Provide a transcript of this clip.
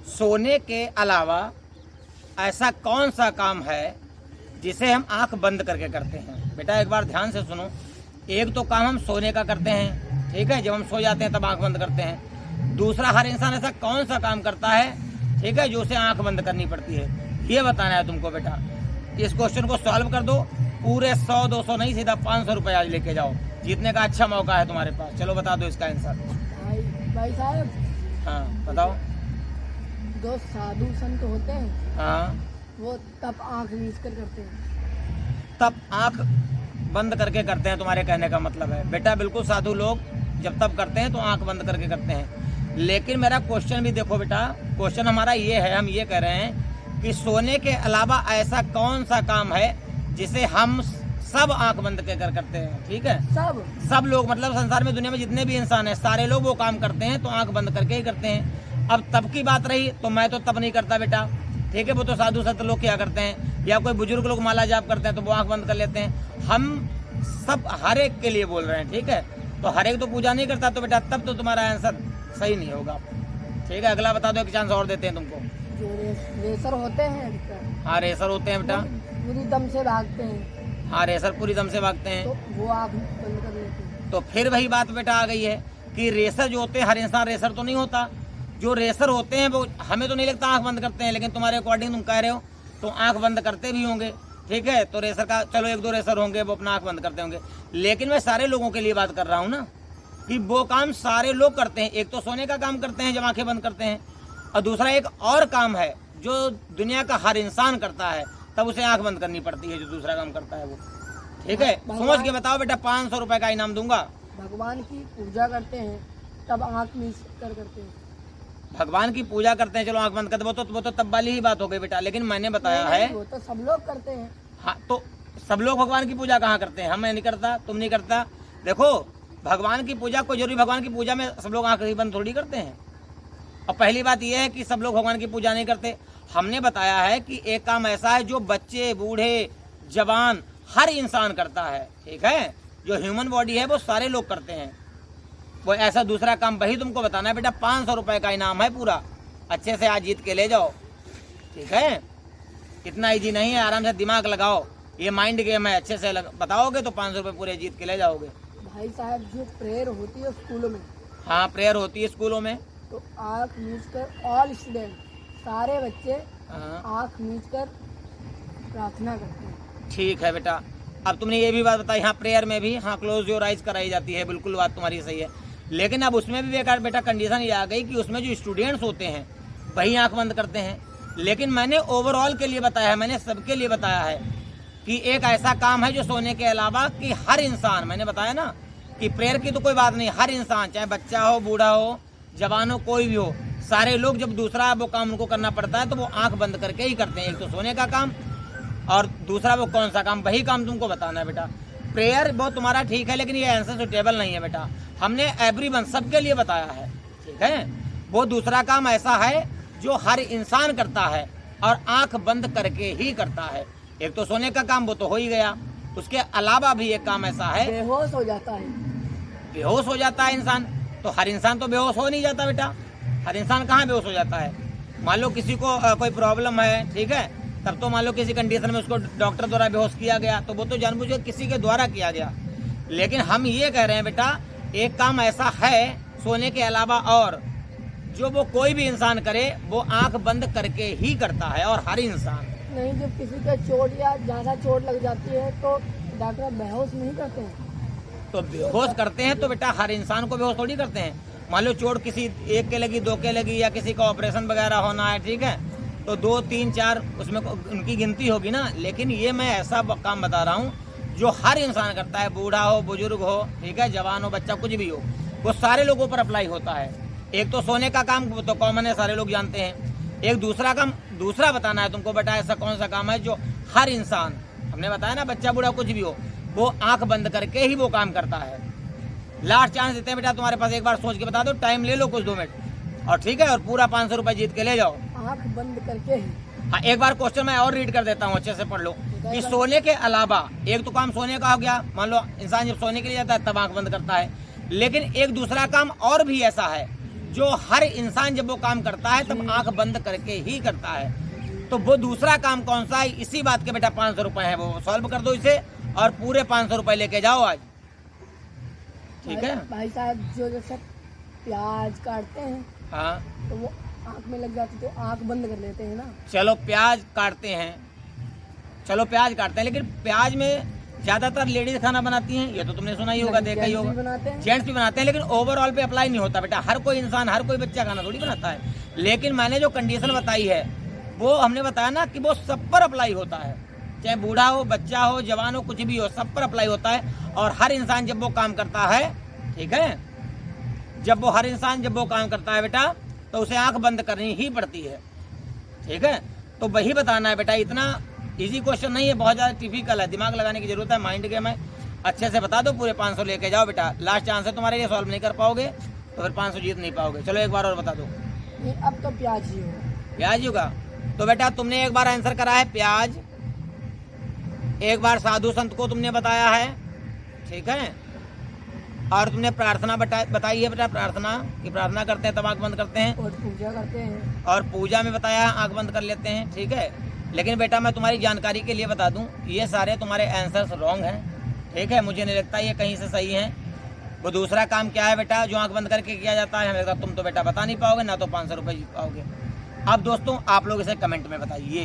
सोने के अलावा ऐसा कौन सा काम है जिसे हम आंख बंद करके करते हैं? बेटा एक बार ध्यान से सुनो। एक तो काम हम सोने का करते हैं, ठीक है, जब हम सो जाते हैं तब आंख बंद करते हैं। दूसरा, हर इंसान ऐसा कौन सा काम करता है, ठीक है, जो उसे आंख बंद करनी पड़ती है, ये बताना है तुमको बेटा। इस क्वेश्चन को सॉल्व कर दो, पूरे 100-200 नहीं, सीधा 500 रुपये आज लेके जाओ। जीतने का अच्छा मौका है तुम्हारे पास। चलो बता दो इसका आंसर। भाई साहब, हाँ बताओ। जो साधु संत होते हैं, हाँ, वो तब आंख मीच कर करते हैं। तब आंख बंद करके करते हैं, तुम्हारे कहने का मतलब है बेटा। बिल्कुल, साधु लोग जब तब करते हैं तो आंख बंद करके करते हैं। लेकिन मेरा क्वेश्चन भी देखो बेटा, क्वेश्चन हमारा ये है, हम ये कह रहे हैं कि सोने के अलावा ऐसा कौन सा काम है जिसे हम सब आंख बंद कर करते हैं, ठीक है। सब लोग, मतलब संसार में दुनिया में जितने भी इंसान हैं, सारे लोग वो काम करते हैं तो आंख बंद करके ही करते हैं। अब तब की बात रही तो मैं तो तब नहीं करता बेटा, ठीक है, वो तो साधु संत लोग क्या करते हैं, या कोई बुजुर्ग लोग माला जाप करते हैं तो वो आंख बंद कर लेते हैं। हम सब हर एक के लिए बोल रहे हैं, ठीक है। तो हर एक तो पूजा नहीं करता, तो बेटा तब तो तुम्हारा आंसर सही नहीं होगा, ठीक है। अगला बता दो, एक चांस और देते हैं तुमको। जो रेसर होते हैं, हाँ रेसर होते हैं बेटा, पूरी दम से भागते हैं। हाँ रेसर पूरी दम से भागते हैं, तो वो आंख बंद कर लेते हैं। तो फिर वही बात बेटा आ गई है कि रेसर जो होते हैं, हर इंसान रेसर तो नहीं होता। जो रेसर होते हैं वो हमें तो नहीं लगता आंख बंद करते हैं, लेकिन तुम्हारे अकॉर्डिंग तुम कह रहे हो तो आंख बंद करते भी होंगे, ठीक है। तो रेसर का चलो 1-2 रेसर होंगे वो अपना आंख बंद करते होंगे, लेकिन मैं सारे लोगों के लिए बात कर रहा हूँ ना, कि वो काम सारे लोग करते हैं। एक तो सोने का काम करते हैं जब आंखें बंद करते हैं, और दूसरा एक और काम है जो दुनिया का हर इंसान करता है, तब उसे आंख बंद करनी पड़ती है, जो दूसरा काम करता है वो, ठीक है। सोच के बताओ बेटा, 500 रुपए का इनाम दूंगा। भगवान की पूजा करते हैं तब आंख मीच कर करते हैं। भगवान की पूजा करते हैं, चलो आंख बंद कर दो, वो तो तब वाली ही बात हो गई बेटा। लेकिन मैंने बताया है, वो तो सब लोग करते हैं। हाँ, तो सब लोग भगवान की पूजा कहाँ करते हैं? मैं नहीं करता, तुम नहीं करता। देखो, भगवान की पूजा कोई जरूरी, भगवान की पूजा में सब लोग आंख बंद थोड़ी करते हैं। और पहली बात यह है कि सब लोग भगवान की पूजा नहीं करते। हमने बताया है कि एक काम ऐसा है जो बच्चे, बूढ़े, जवान, हर इंसान करता है, ठीक है। जो ह्यूमन बॉडी है वो सारे लोग करते हैं। वो ऐसा दूसरा काम वही तुमको बताना है बेटा। 500 रुपए का इनाम है पूरा, अच्छे से आज जीत के ले जाओ, ठीक है। इतना ईजी नहीं है, आराम से दिमाग लगाओ, ये माइंड गेम है। अच्छे से बताओगे तो 500 रुपये पूरे जीत के ले जाओगे। भाई साहब, जो प्रेयर होती है स्कूलों में, हाँ प्रेयर होती है स्कूलों में, तो आँख मीच कर ऑल स्टूडेंट, सारे बच्चे आँख मीच कर प्रार्थना करते हैं। ठीक है बेटा। अब तुमने ये भी बात बताई, हाँ प्रेयर में भी, हाँ क्लोज योर आइज कराई जाती है, बिल्कुल बात तुम्हारी सही है। लेकिन अब उसमें भी बेटा कंडीशन ये आ गई कि उसमें जो स्टूडेंट्स होते हैं वही आंख बंद करते हैं। लेकिन मैंने ओवरऑल के लिए बताया है, मैंने सबके लिए बताया है कि एक ऐसा काम है जो सोने के अलावा कि हर इंसान, मैंने बताया ना कि प्रेयर की तो कोई बात नहीं, हर इंसान, चाहे बच्चा हो, बूढ़ा हो, जवान हो, कोई भी हो, सारे लोग जब दूसरा वो काम उनको करना पड़ता है तो वो आंख बंद करके ही करते हैं। एक तो सोने का काम, और दूसरा वो कौन सा काम, वही काम तुमको बताना है बेटा। प्रेयर बहुत तुम्हारा ठीक है, लेकिन ये आंसर सुटेबल नहीं है बेटा। हमने एवरीवन, सबके लिए बताया है, ठीक है। वो दूसरा काम ऐसा है जो हर इंसान करता है और आंख बंद करके ही करता है। एक तो सोने का काम, वो तो हो ही गया। उसके अलावा भी एक काम ऐसा है, बेहोश हो जाता है। बेहोश हो जाता है इंसान। तो हर इंसान तो बेहोश हो नहीं जाता बेटा। हर इंसान कहाँ बेहोश हो जाता है? मान लो किसी को कोई प्रॉब्लम है, ठीक है, तब तो मान लो किसी कंडीशन में उसको डॉक्टर द्वारा बेहोश किया गया, तो वो तो जानबूझ के किसी के द्वारा किया गया। लेकिन हम ये कह रहे हैं बेटा, एक काम ऐसा है सोने के अलावा और जो वो कोई भी इंसान करे वो आंख बंद करके ही करता है, और हर इंसान नहीं। जब किसी का चोट या ज़्यादा चोट लग जाती है तो डॉक्टर बेहोश नहीं करते हैं। तो बेहोश करते हैं तो बेटा हर इंसान को बेहोश थोड़ी करते हैं। मान लो चोट किसी एक के लगी, 2 के लगी, या किसी का ऑपरेशन वगैरह होना है, ठीक है, तो 2, 3, 4 उसमें उनकी गिनती होगी ना। लेकिन ये मैं ऐसा काम बता रहा हूँ जो हर इंसान करता है, बूढ़ा हो, बुजुर्ग हो, ठीक है, जवान हो, बच्चा, कुछ भी हो, वो सारे लोगों पर अप्लाई होता है। एक तो सोने का काम तो कॉमन है, सारे लोग जानते हैं। एक दूसरा काम, दूसरा बताना है तुमको बेटा, ऐसा कौन सा काम है जो हर इंसान, हमने बताया ना, बच्चा, बूढ़ा, कुछ भी हो, वो आंख बंद करके ही वो काम करता है। लास्ट चांस देते हैं बेटा तुम्हारे पास, एक बार सोच के बता दो, टाइम ले लो कुछ 2 मिनट, और ठीक है, और पूरा 500 रुपये जीत के ले जाओ। आंख बंद करके ही। हाँ, एक बार क्वेश्चन मैं और रीड कर देता हूँ, अच्छे से पढ़ लो कि सोने के अलावा, एक तो काम सोने का हो गया, मान लो इंसान जब सोने के लिए जाता है तब आंख बंद करता है, लेकिन एक दूसरा काम और भी ऐसा है जो हर इंसान जब वो काम करता है तब आंख बंद करके ही करता है। तो वो दूसरा काम कौन सा है, इसी बात के बेटा 500 रुपए है, वो सॉल्व कर दो इसे और पूरे 500 रुपए लेके जाओ आज, ठीक है। भाई साहब जो जैसे प्याज काटते हैं हाँ तो वो आँख में लग जाती तो आँख बंद कर लेते हैं ना। चलो प्याज काटते हैं, चलो प्याज काटते हैं, लेकिन प्याज में ज्यादातर लेडीज खाना बनाती हैं, ये तो तुमने सुना ही होगा, देखा ही जेंट्स भी होगा, बनाते हैं। जेंट्स भी बनाते हैं, लेकिन ओवरऑल पे अप्लाई नहीं होता बेटा। हर कोई इंसान, हर कोई बच्चा खाना थोड़ी बनाता है। लेकिन मैंने जो कंडीशन बताई है वो हमने बताया ना कि वो सब पर अप्लाई होता है, चाहे बूढ़ा हो, बच्चा हो, जवान हो, कुछ भी हो, सब पर अप्लाई होता है। और हर इंसान जब वो काम करता है, ठीक है, जब वो हर इंसान जब वो काम करता है बेटा तो उसे आंख बंद करनी ही पड़ती है, ठीक है। तो वही बताना है बेटा, इतना इजी क्वेश्चन नहीं है, बहुत ज़्यादा टिपिकल है, दिमाग लगाने की जरूरत है, माइंड गेम है। अच्छे से बता दो, पूरे 500 लेके जाओ बेटा। लास्ट चांस है तुम्हारे लिए, सॉल्व नहीं कर पाओगे तो फिर 500 जीत नहीं पाओगे। चलो एक बार और बता दो। ये अब तो प्याज ही होगा। प्याज होगा तो बेटा तुमने एक बार आंसर करा है प्याज, एक बार साधु संत को तुमने बताया है, ठीक है, और तुमने प्रार्थना बताई है बेटा, प्रार्थना की प्रार्थना करते हैं तब आंख बंद करते हैं, और पूजा करते हैं, और पूजा में बताया आंख बंद कर लेते हैं, ठीक है। लेकिन बेटा मैं तुम्हारी जानकारी के लिए बता दूं, ये सारे तुम्हारे आंसर्स रॉन्ग हैं, ठीक है। मुझे नहीं लगता ये कहीं से सही हैं। वो दूसरा काम क्या है बेटा जो आंख बंद करके किया जाता है, हमें लगता तुम तो बेटा बता नहीं पाओगे, ना तो 500 रुपये जीत पाओगे। अब दोस्तों आप लोग इसे कमेंट में बताइए।